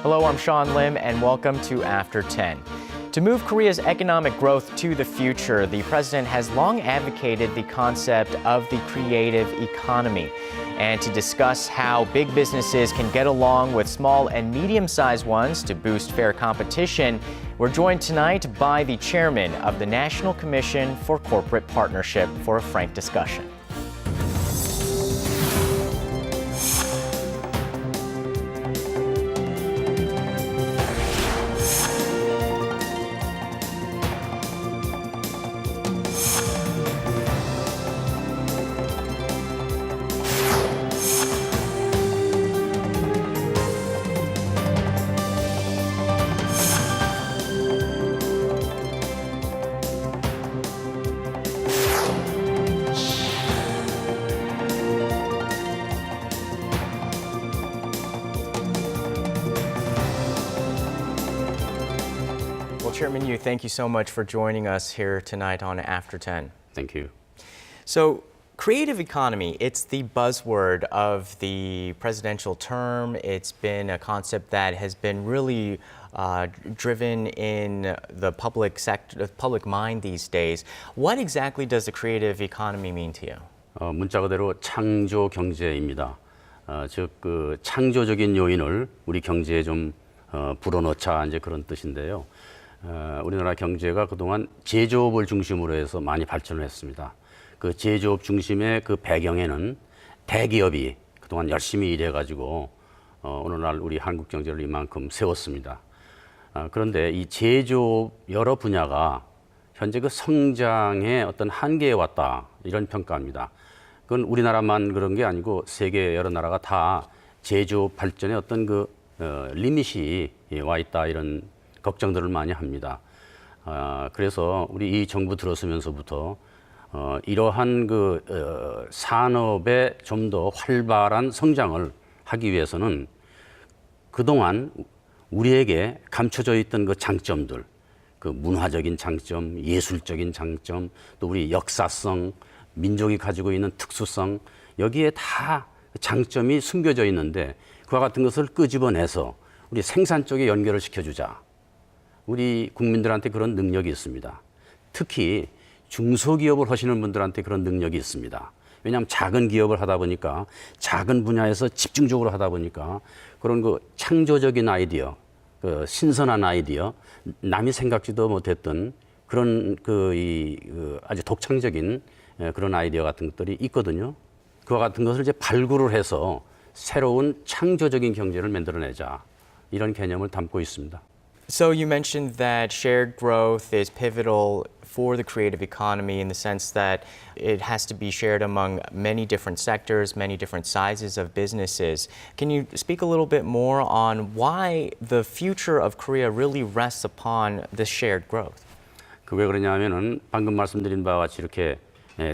Hello, I'm Sean Lim, and welcome to After 10. To move Korea's economic growth to the future, the president has long advocated the concept of the creative economy. And to discuss how big businesses can get along with small and medium-sized ones to boost fair competition, we're joined tonight by the chairman of the National Commission for Corporate Partnership for a frank discussion. Chairman Yu, thank you so much for joining us here tonight on After 10. Thank you. So, creative economy, it's the buzzword of the presidential term. It's been a concept that has been really driven in the public sector, the public mind these days. What exactly does the creative economy mean to you? 문자 그대로 창조 경제입니다. 즉 그 창조적인 요인을 우리 경제에 좀 불어넣자 이제 그런 뜻인데요. 우리나라 경제가 그동안 제조업을 중심으로 해서 많이 발전을 했습니다. 그 제조업 중심의 그 배경에는 대기업이 그동안 열심히 일해가지고 오늘날 우리 한국 경제를 이만큼 세웠습니다. 그런데 이 제조업 여러 분야가 현재 그 성장의 어떤 한계에 왔다 이런 평가입니다. 그건 우리나라만 그런 게 아니고 세계 여러 나라가 다 제조업 발전의 어떤 그 리밋이 와 있다 이런 걱정들을 많이 합니다. 그래서 우리 이 정부 들어서면서부터 이러한 그 산업의 좀 더 활발한 성장을 하기 위해서는 그동안 우리에게 감춰져 있던 그 장점들, 그 문화적인 장점, 예술적인 장점, 또 우리 역사성, 민족이 가지고 있는 특수성, 여기에 다 장점이 숨겨져 있는데 그와 같은 것을 끄집어내서 우리 생산 쪽에 연결을 시켜주자. 우리 국민들한테 그런 능력이 있습니다. 특히 중소기업을 하시는 분들한테 그런 능력이 있습니다. 왜냐하면 작은 기업을 하다 보니까 작은 분야에서 집중적으로 하다 보니까 그런 그 창조적인 아이디어, 그 신선한 아이디어, 남이 생각지도 못했던 그런 그 아주 독창적인 그런 아이디어 같은 것들이 있거든요. 그와 같은 것을 이제 발굴을 해서 새로운 창조적인 경제를 만들어내자 이런 개념을 담고 있습니다. So you mentioned that shared growth is pivotal for the creative economy in the sense that it has to be shared among many different sectors, many different sizes of businesses. Can you speak a little bit more on why the future of Korea really rests upon this shared growth? 그 왜 그러냐면은 방금 말씀드린 바와 같이 이렇게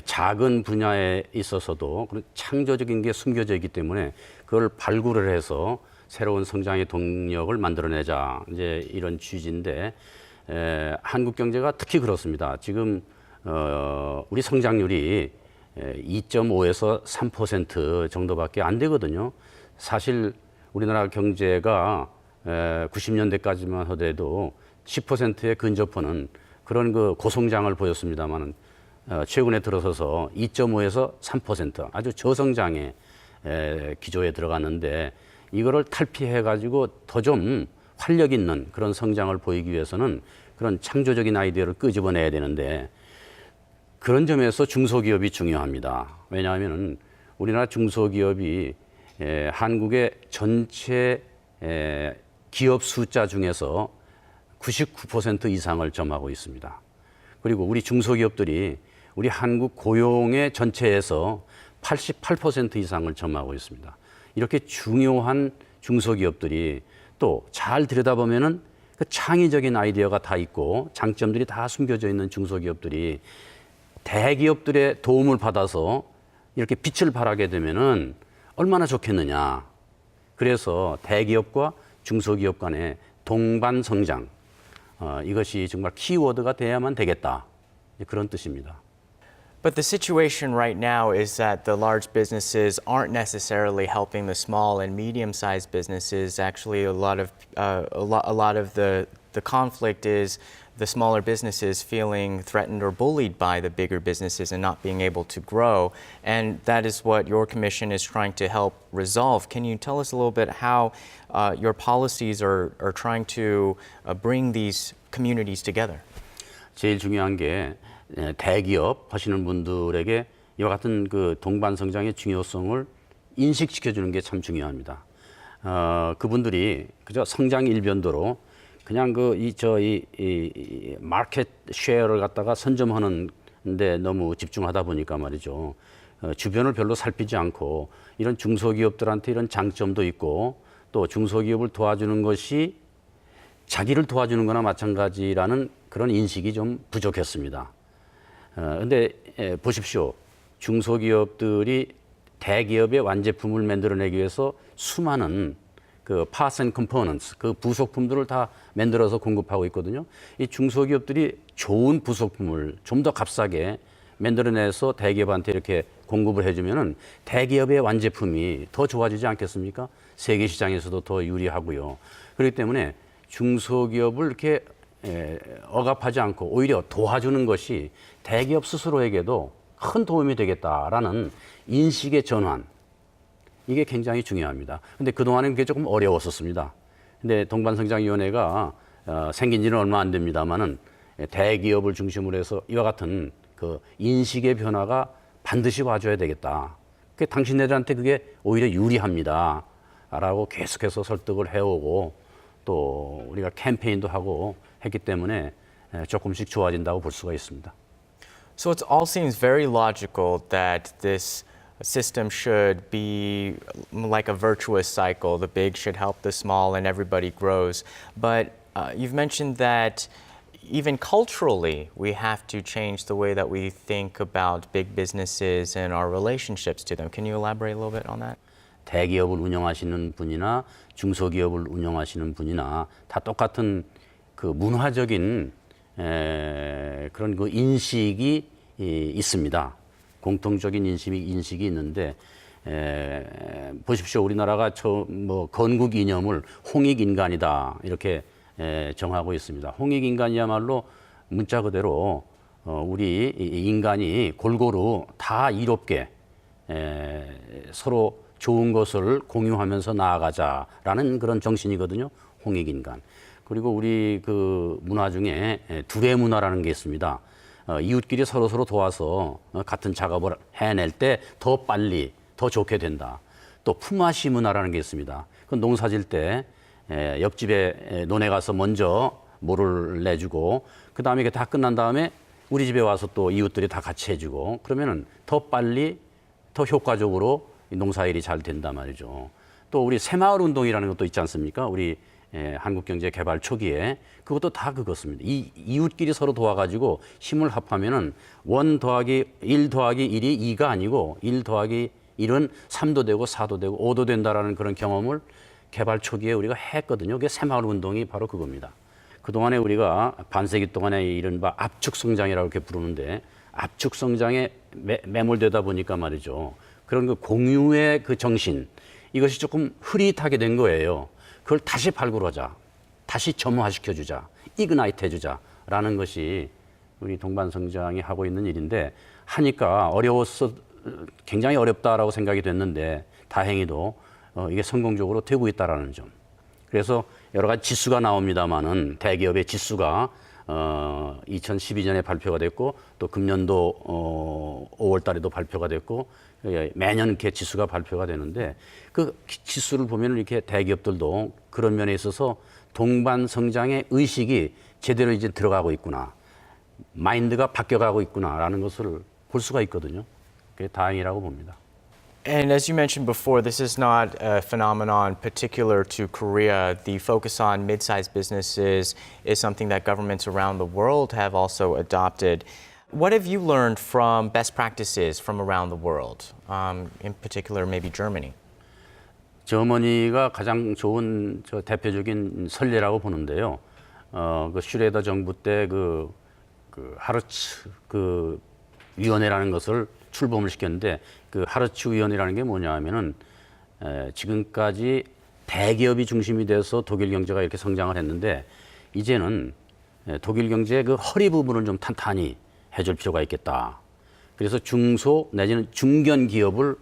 작은 분야에 있어서도 그런 창조적인 게 숨겨져 있기 때문에 그걸 발굴을 해서 새로운 성장의 동력을 만들어내자 이제 이런 취지인데 한국 경제가 특히 그렇습니다. 지금 우리 성장률이 2.5에서 3% 정도밖에 안 되거든요. 사실 우리나라 경제가 90년대까지만 하더라도 10%에 근접하는 그런 그 고성장을 보였습니다만은 최근에 들어서서 2.5에서 3% 아주 저성장의 기조에 들어갔는데 이거를 탈피해가지고 더 좀 활력 있는 그런 성장을 보이기 위해서는 그런 창조적인 아이디어를 끄집어내야 되는데 그런 점에서 중소기업이 중요합니다. 왜냐하면 우리나라 중소기업이 한국의 전체 기업 숫자 중에서 99% 이상을 점하고 있습니다. 그리고 우리 중소기업들이 우리 한국 고용의 전체에서 88% 이상을 점하고 있습니다. 이렇게 중요한 중소기업들이 또 잘 들여다보면은 그 창의적인 아이디어가 다 있고 장점들이 다 숨겨져 있는 중소기업들이 대기업들의 도움을 받아서 이렇게 빛을 발하게 되면은 얼마나 좋겠느냐. 그래서 대기업과 중소기업 간의 동반 성장, 이것이 정말 키워드가 돼야만 되겠다. 그런 뜻입니다. But the situation right now is that the large businesses aren't necessarily helping the small and medium-sized businesses. Actually, a lot of the conflict is the smaller businesses feeling threatened or bullied by the bigger businesses and not being able to grow. And that is what your commission is trying to help resolve. Can you tell us a little bit how your policies are trying to bring these communities together? 제일 중요한 게 대기업 하시는 분들에게 이와 같은 그 동반 성장의 중요성을 인식시켜 주는 게 참 중요합니다. 그분들이 그저 성장 일변도로 그냥 이 마켓 쉐어를 갖다가 선점하는 데 너무 집중하다 보니까 말이죠. 주변을 별로 살피지 않고 이런 중소기업들한테 이런 장점도 있고 또 중소기업을 도와주는 것이 자기를 도와주는 거나 마찬가지라는 그런 인식이 좀 부족했습니다. 근데 보십시오. 중소기업들이 대기업의 완제품을 만들어내기 위해서 수많은 그 parts and components, 그 부속품들을 다 만들어서 공급하고 있거든요. 이 중소기업들이 좋은 부속품을 좀 더 값싸게 만들어내서 대기업한테 이렇게 공급을 해주면은 대기업의 완제품이 더 좋아지지 않겠습니까? 세계 시장에서도 더 유리하고요. 그렇기 때문에 중소기업을 이렇게 억압하지 않고 오히려 도와주는 것이 대기업 스스로에게도 큰 도움이 되겠다라는 인식의 전환, 이게 굉장히 중요합니다. 근데 그동안은 그게 조금 어려웠었습니다. 근데 동반성장위원회가 생긴 지는 얼마 안 됩니다만은 대기업을 중심으로 해서 이와 같은 그 인식의 변화가 반드시 와줘야 되겠다. 당신네들한테 그게 오히려 유리합니다. 라고 계속해서 설득을 해오고 또 우리가 캠페인도 하고 했기 때문에 조금씩 좋아진다고 볼 수가 있습니다. So it all seems very logical that this system should be like a virtuous cycle. The big should help the small and everybody grows. But you've mentioned that even culturally, we have to change the way that we think about big businesses and our relationships to them. Can you elaborate a little bit on that? 대기업을 운영하시는 분이나 중소기업을 운영하시는 분이나 다 똑같은 그 문화적인 그런 그 인식이 있습니다. 공통적인 인식이 있는데 보십시오. 우리나라가 건국 이념을 홍익인간이다 이렇게 정하고 있습니다. 홍익인간이야말로 문자 그대로 우리 인간이 골고루 다 이롭게 서로 좋은 것을 공유하면서 나아가자라는 그런 정신이거든요. 홍익인간. 그리고 우리 그 문화 중에 둘의 문화라는 게 있습니다. 이웃끼리 서로 도와서 같은 작업을 해낼 때 더 빨리, 더 좋게 된다. 또 품앗이 문화라는 게 있습니다. 그 농사 질 때 옆집에 논에 가서 먼저 모를 내주고 그 다음에 이게 다 끝난 다음에 우리 집에 와서 또 이웃들이 다 같이 해주고 그러면은 더 빨리, 더 효과적으로 농사일이 잘 된단 말이죠. 또 우리 새마을 운동이라는 것도 있지 않습니까? 우리 한국경제 개발 초기에 그것도 다 그것입니다. 이웃끼리 서로 도와가지고 힘을 합하면은 1 더하기 1 더하기 1이 2가 아니고 1 더하기 1은 3도 되고 4도 되고 5도 된다라는 그런 경험을 개발 초기에 우리가 했거든요. 그게 새마을 운동이 바로 그겁니다. 그동안에 우리가 반세기 동안에 이른바 압축 성장이라고 이렇게 부르는데 압축 성장에 매몰되다 보니까 말이죠. 그런 그 공유의 그 정신, 이것이 조금 흐릿하게 된 거예요. 그걸 다시 발굴하자, 다시 점화시켜주자, 이그나이트 해주자라는 것이 우리 동반성장이 하고 있는 일인데 하니까 어려웠어, 굉장히 어렵다라고 생각이 됐는데 다행히도 이게 성공적으로 되고 있다라는 점. 그래서 여러 가지 지수가 나옵니다만은 대기업의 지수가 2012년에 발표가 됐고 또 금년도 5월 달에도 발표가 됐고 매년 이렇게 지수가 발표가 되는데 그 지수를 보면 이렇게 대기업들도 그런 면에 있어서 동반 성장의 의식이 제대로 이제 들어가고 있구나. 마인드가 바뀌어가고 있구나라는 것을 볼 수가 있거든요. 그게 다행이라고 봅니다. And as you mentioned before, this is not a phenomenon particular to Korea. The focus on mid-sized businesses is something that governments around the world have also adopted. What have you learned from best practices from around the world, in particular maybe Germany? 저머니가 가장 좋은 대표적인 선례라고 보는데요. 그 슈레더 정부 때 그 하르츠 위원회라는 것을 출범을 시켰는데 그 하르츠 위원회라는 게 뭐냐면은 지금까지 대기업이 중심이 돼서 독일 경제가 이렇게 성장을 했는데 이제는 독일 경제의 그 허리 부분을 좀 탄탄히 해줄 필요가 있겠다. 그래서 중소 내지는 중견 기업을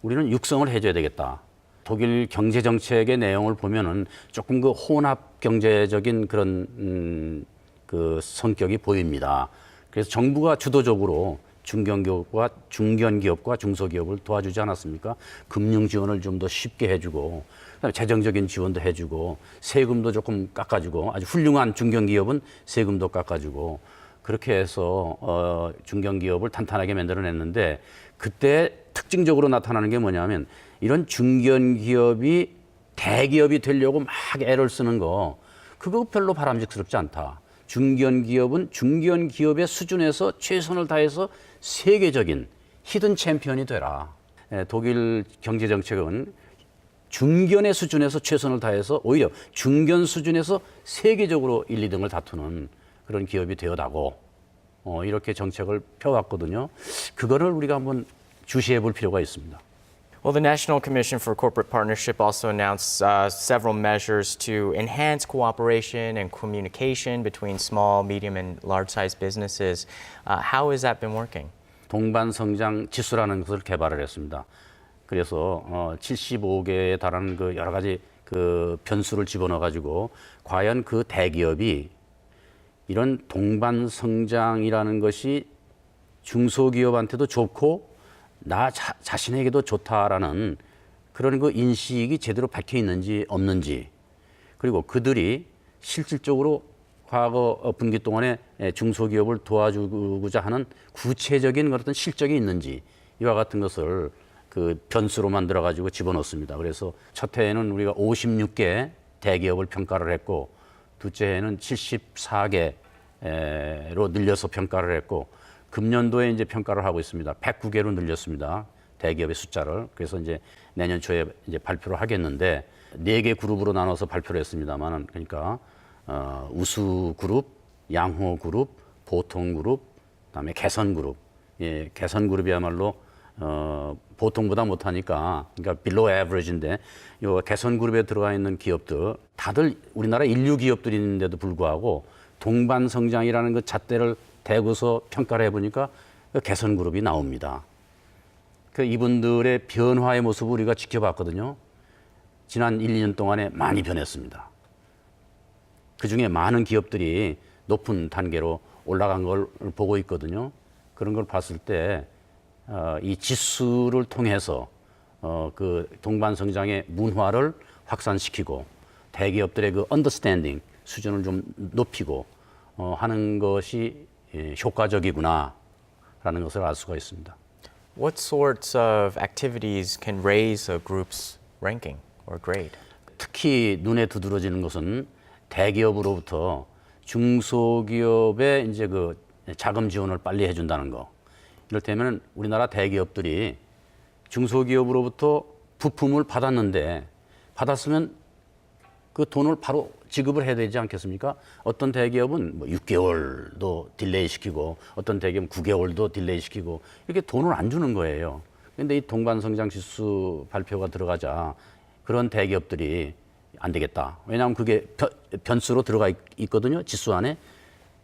우리는 육성을 해줘야 되겠다. 독일 경제 정책의 내용을 보면은 조금 그 혼합 경제적인 그런 그 성격이 보입니다. 그래서 정부가 주도적으로 중견 기업과 중소기업을 도와주지 않았습니까? 금융 지원을 좀 더 쉽게 해주고, 그다음에 재정적인 지원도 해주고, 세금도 조금 깎아주고, 아주 훌륭한 중견 기업은 세금도 깎아주고, 그렇게 해서 중견 기업을 탄탄하게 만들어냈는데, 그때 특징적으로 나타나는 게 뭐냐면 이런 중견 기업이 대기업이 되려고 막 애를 쓰는 거, 그거 별로 바람직스럽지 않다. 중견 기업은 중견 기업의 수준에서 최선을 다해서 세계적인 히든 챔피언이 되라. 독일 경제 정책은 중견의 수준에서 최선을 다해서 오히려 중견 수준에서 세계적으로 1, 2등을 다투는 그런 기업이 되어나고 이렇게 정책을 펴왔거든요. 그거를 우리가 한번 주시해 볼 필요가 있습니다. Well, the National Commission for Corporate Partnership also announced several measures to enhance cooperation and communication between small, medium, and large-sized businesses. How has that been working? 동반 성장 지수라는 것을 개발을 했습니다. 그래서 75개에 달하는 그 여러 가지 그 변수를 집어넣어 가지고 과연 그 대기업이 이런 동반 성장이라는 것이 중소기업한테도 좋고 나 자신에게도 좋다라는 그런 그 인식이 제대로 박혀 있는지 없는지, 그리고 그들이 실질적으로 과거 분기 동안에 중소기업을 도와주고자 하는 구체적인 어떤 실적이 있는지, 이와 같은 것을 그 변수로 만들어 가지고 집어넣습니다. 그래서 첫 해에는 우리가 56개 대기업을 평가를 했고, 둘째 해에는 74개로 늘려서 평가를 했고, 금년도에 이제 평가를 하고 있습니다. 109개로 늘렸습니다. 대기업의 숫자를. 그래서 이제 내년 초에 이제 발표를 하겠는데, 4개 그룹으로 나눠서 발표를 했습니다만은, 그러니까 우수 그룹, 양호 그룹, 보통 그룹, 그다음에 개선 그룹. 예, 개선 그룹이야말로 보통보다 못하니까, 그러니까 below average인데, 요 개선 그룹에 들어가 있는 기업들 다들 우리나라 인류 기업들인데도 불구하고 동반 성장이라는 그 잣대를 대고서 평가를 해보니까 그 개선 그룹이 나옵니다. 그 이분들의 변화의 모습을 우리가 지켜봤거든요. 지난 1, 2년 동안에 많이 변했습니다. 그 중에 많은 기업들이 높은 단계로 올라간 걸 보고 있거든요. 그런 걸 봤을 때 이 지수를 통해서 그 동반 성장의 문화를 확산시키고 대기업들의 그 언더스탠딩 수준을 좀 높이고 하는 것이 효과적이구나라는 것을 알 수가 있습니다. What sorts of activities can raise a group's ranking or grade? 특히 눈에 두드러지는 것은 대기업으로부터 중소기업의 이제 그 자금 지원을 빨리 해준다는 거. 이를테면 우리나라 대기업들이 중소기업으로부터 부품을 받았으면 그 돈을 바로 지급을 해야 되지 않겠습니까? 어떤 대기업은 뭐 6개월도 딜레이 시키고 어떤 대기업은 9개월도 딜레이 시키고 이렇게 돈을 안 주는 거예요. 그런데 이 동반성장 지수 발표가 들어가자 그런 대기업들이 안 되겠다. 왜냐하면 그게 변수로 들어가 있거든요. 지수 안에.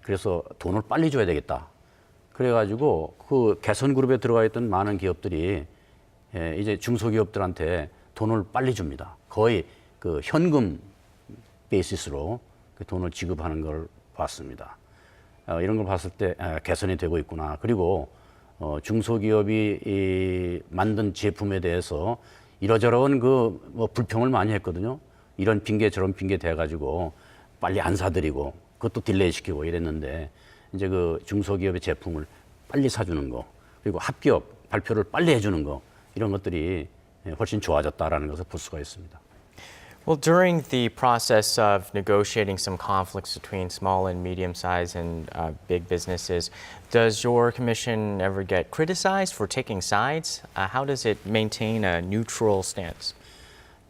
그래서 돈을 빨리 줘야 되겠다. 그래가지고 그 개선 그룹에 들어가 있던 많은 기업들이 이제 중소기업들한테 돈을 빨리 줍니다. 거의 그 현금 베이시스로 그 돈을 지급하는 걸 봤습니다. 이런 걸 봤을 때 개선이 되고 있구나. 그리고 중소기업이 만든 제품에 대해서 이러저러한 그 뭐 불평을 많이 했거든요. 이런 핑계 저런 핑계 대가지고 빨리 안 사드리고 그것도 딜레이 시키고 이랬는데 이제 그 중소기업의 제품을 빨리 사주는 거 그리고 합기업 발표를 빨리 해주는 거 이런 것들이 훨씬 좋아졌다라는 것을 볼 수가 있습니다. Well, during the process of negotiating some conflicts between small and medium-sized and big businesses, does your commission ever get criticized for taking sides? How does it maintain a neutral stance?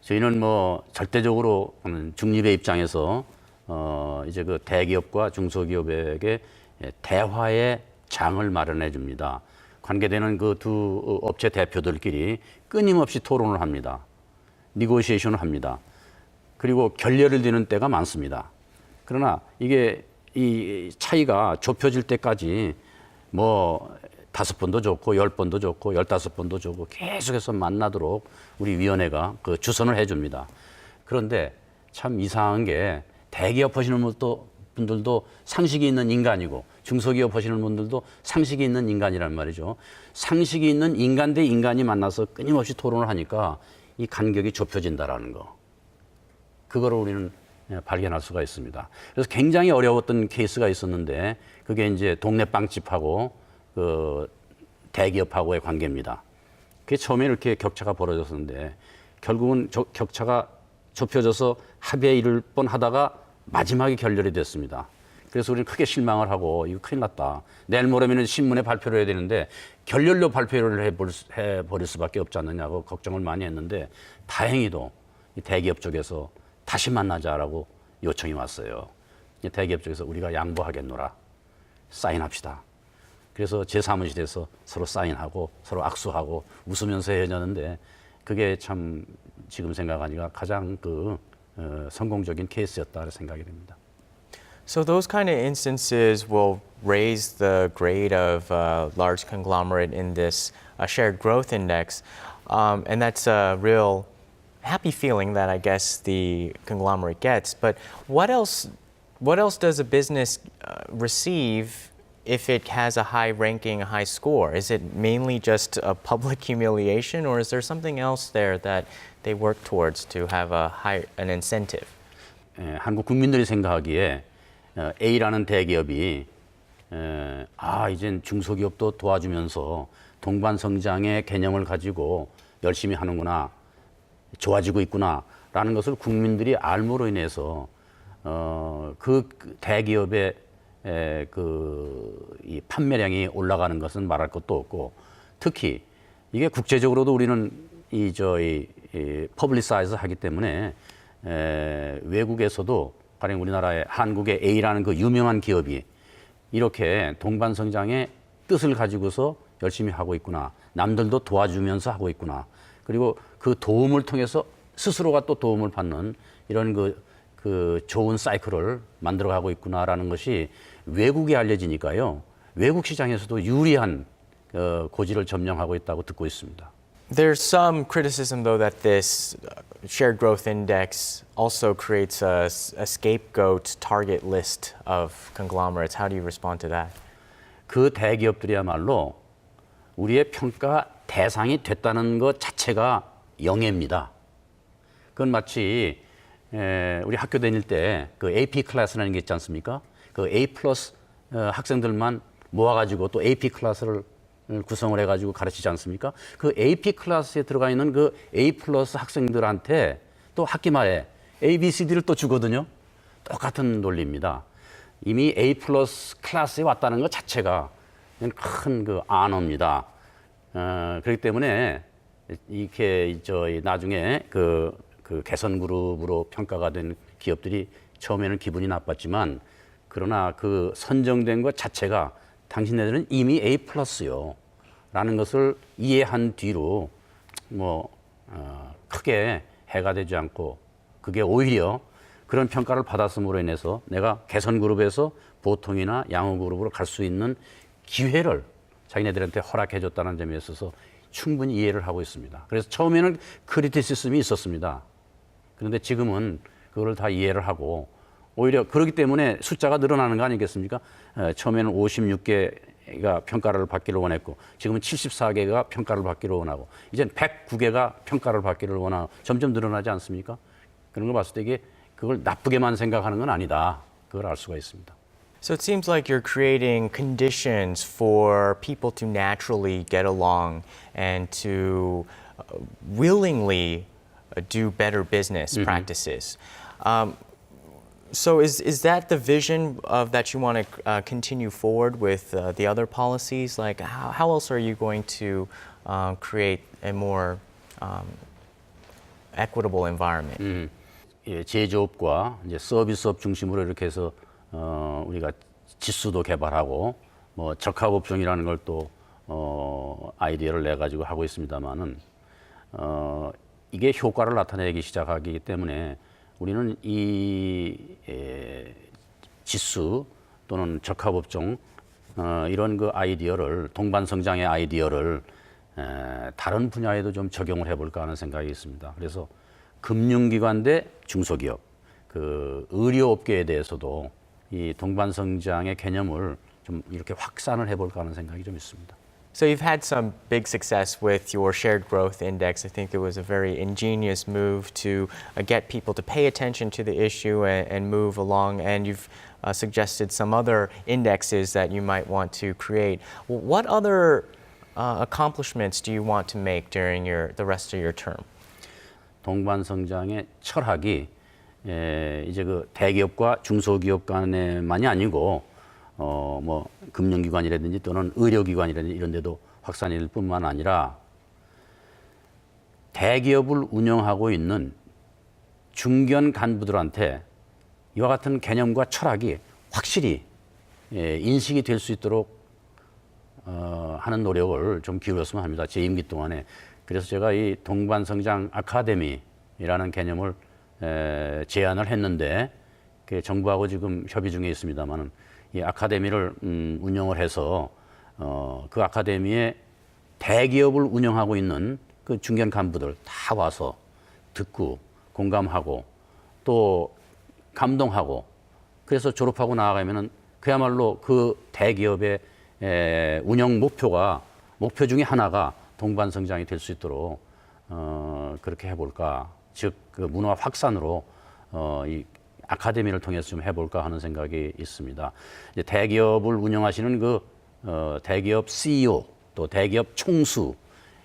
저희는 뭐 절대적으로 중립의 입장에서 이제 그 대기업과 중소기업에게 대화의 장을 마련해 줍니다. 관계되는 그 두 업체 대표들끼리 끊임없이 토론을 합니다. 니고시에이션을 합니다. 그리고 결렬을 드는 때가 많습니다. 그러나 이게 이 차이가 좁혀질 때까지 뭐 5번도 좋고 10번도 좋고 15번도 좋고 계속해서 만나도록 우리 위원회가 그 주선을 해줍니다. 그런데 참 이상한 게 대기업 하시는 분들도 상식이 있는 인간이고 중소기업 하시는 분들도 상식이 있는 인간이란 말이죠. 상식이 있는 인간 대 인간이 만나서 끊임없이 토론을 하니까 이 간격이 좁혀진다라는 거. 그거를 우리는 발견할 수가 있습니다. 그래서 굉장히 어려웠던 케이스가 있었는데 그게 이제 동네 빵집하고 그 대기업하고의 관계입니다. 그게 처음에 이렇게 격차가 벌어졌었는데 결국은 격차가 좁혀져서 합의에 이를 뻔하다가 마지막에 결렬이 됐습니다. 그래서 우리는 크게 실망을 하고 이거 큰일 났다. 내일 모레면 신문에 발표를 해야 되는데 결렬로 발표를 해버릴 수밖에 없지 않느냐고 걱정을 많이 했는데 다행히도 이 대기업 쪽에서 다시 만나자라고 요청이 왔어요. 대기업 쪽에서 우리가 양보하겠노라. 사인합시다. 그래서 제 사무실에서 서로 사인하고 서로 악수하고 웃으면서 헤어졌는데 그게 참 지금 생각하니까 가장 성공적인 케이스였다 생각이 됩니다. So those kind of instances will raise the grade of a large conglomerate in this shared growth index, and that's a real happy feeling that I guess the conglomerate gets. But what else does a business receive if it has a high ranking, a high score? Is it mainly just a public humiliation, or is there something else there that they work towards to have an incentive? 한국 국민들이 생각하기에 A라는 대기업이 이젠 중소기업도 도와주면서 동반 성장의 개념을 가지고 열심히 하는구나, 좋아지고 있구나라는 것을 국민들이 알므로 인해서 그 대기업의 이 판매량이 올라가는 것은 말할 것도 없고 특히 이게 국제적으로도 우리는 퍼블리사이즈 하기 때문에 외국에서도 가령 우리나라의 한국의 A라는 그 유명한 기업이 이렇게 동반 성장의 뜻을 가지고서 열심히 하고 있구나. 남들도 도와주면서 하고 있구나. 그리고 그 도움을 통해서 스스로가 또 도움을 받는 이런 그 좋은 사이클을 만들어가고 있구나라는 것이 외국에 알려지니까요. 외국 시장에서도 유리한 고지를 점령하고 있다고 듣고 있습니다. There's some criticism, though, that this shared growth index also creates a scapegoat target list of conglomerates. How do you respond to that? 그 대기업들이야말로 우리의 평가 대상이 됐다는 것 자체가 영예입니다. 그건 마치 우리 학교 다닐 때 그 AP 클래스라는 게 있지 않습니까? 그 A 플러스 학생들만 모아가지고 또 AP 클래스를 구성을 해가지고 가르치지 않습니까? 그 AP 클래스에 들어가 있는 그 A 플러스 학생들한테 또 학기 말에 A, B, C, D를 또 주거든요. 똑같은 논리입니다. 이미 A 플러스 클래스에 왔다는 것 자체가 큰 그 안어입니다. 그렇기 때문에 이렇게 나중에 그 개선 그룹으로 평가가 된 기업들이 처음에는 기분이 나빴지만 그러나 그 선정된 것 자체가 당신네들은 이미 A 플러스요 라는 것을 이해한 뒤로 크게 해가 되지 않고 그게 오히려 그런 평가를 받았음으로 인해서 내가 개선 그룹에서 보통이나 양호 그룹으로 갈 수 있는 기회를 자기네들한테 허락해 줬다는 점에 있어서 충분히 이해를 하고 있습니다. 그래서 처음에는 크리티시즘이 있었습니다. 그런데 지금은 그걸 다 이해를 하고 오히려 그렇기 때문에 숫자가 늘어나는 거 아니겠습니까? 처음에는 56개가 평가를 받기를 원했고 지금은 74개가 평가를 받기를 원하고 이젠 109개가 평가를 받기를 원하고 점점 늘어나지 않습니까? 그런 걸 봤을 때 이게 그걸 나쁘게만 생각하는 건 아니다. 그걸 알 수가 있습니다. So it seems like you're creating conditions for people to naturally get along and to willingly do better business practices. So is that the vision of that you want to continue forward with the other policies? Like how else are you going to create a more equitable environment? 예, 제조업과 이제 서비스업 중심으로 이렇게 해서 우리가 지수도 개발하고 적합업종이라는 걸 또 아이디어를 내 가지고 하고 있습니다만은 이게 효과를 나타내기 시작하기 때문에 우리는 이 지수 또는 적합업종 이런 그 아이디어를 동반성장의 아이디어를 다른 분야에도 좀 적용을 해볼까 하는 생각이 있습니다. 그래서 금융기관 대 중소기업, 그 의료업계에 대해서도 이 동반성장의 개념을 좀 이렇게 확산을 해볼까 하는 생각이 좀 있습니다. So you've had some big success with your shared growth index. I think it was a very ingenious move to get people to pay attention to the issue and move along. And you've suggested some other indexes that you might want to create. What other accomplishments do you want to make during the rest of your term? 동반성장의 철학이 이제 그 대기업과 중소기업 간에만이 아니고 뭐 금융기관이라든지 또는 의료기관이라든지 이런 데도 확산이 될 뿐만 아니라 대기업을 운영하고 있는 중견 간부들한테 이와 같은 개념과 철학이 확실히 인식이 될 수 있도록 하는 노력을 좀 기울였으면 합니다. 제 임기 동안에. 그래서 제가 이 동반성장 아카데미라는 개념을 제안을 했는데 정부하고 지금 협의 중에 있습니다만은 이 아카데미를 운영을 해서 그 아카데미에 대기업을 운영하고 있는 그 중견 간부들 다 와서 듣고 공감하고 또 감동하고 그래서 졸업하고 나아가면은 그야말로 그 대기업의 운영 목표 중에 하나가 동반성장이 될 수 있도록 그렇게 해볼까. 즉 그 문화 확산으로 이 아카데미를 통해서 좀 해볼까 하는 생각이 있습니다. 이제 대기업을 운영하시는 그 대기업 CEO 또 대기업 총수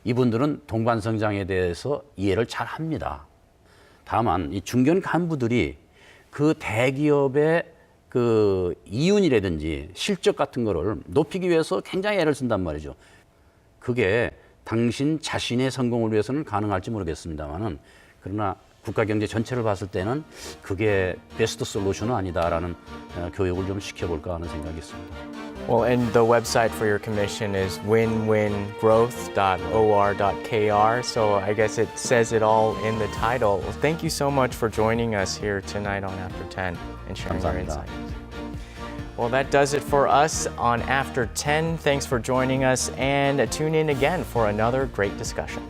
이분들은 동반성장에 대해서 이해를 잘 합니다. 다만 이 중견 간부들이 그 대기업의 그 이윤이라든지 실적 같은 거를 높이기 위해서 굉장히 애를 쓴단 말이죠. 그게 당신 자신의 성공을 위해서는 가능할지 모르겠습니다만은 그러나 국가 경제 전체를 봤을 때는 그게 베스트 솔루션은 아니다라는 교육을 좀 시켜볼까 하는 생각이 있습니다. Well, and the website for your commission is winwingrowth.or.kr. So I guess it says it all in the title. Well, thank you so much for joining us here tonight on After 10 and sharing your 감사합니다. insights. Well, that does it for us on After 10. Thanks for joining us and tune in again for another great discussion.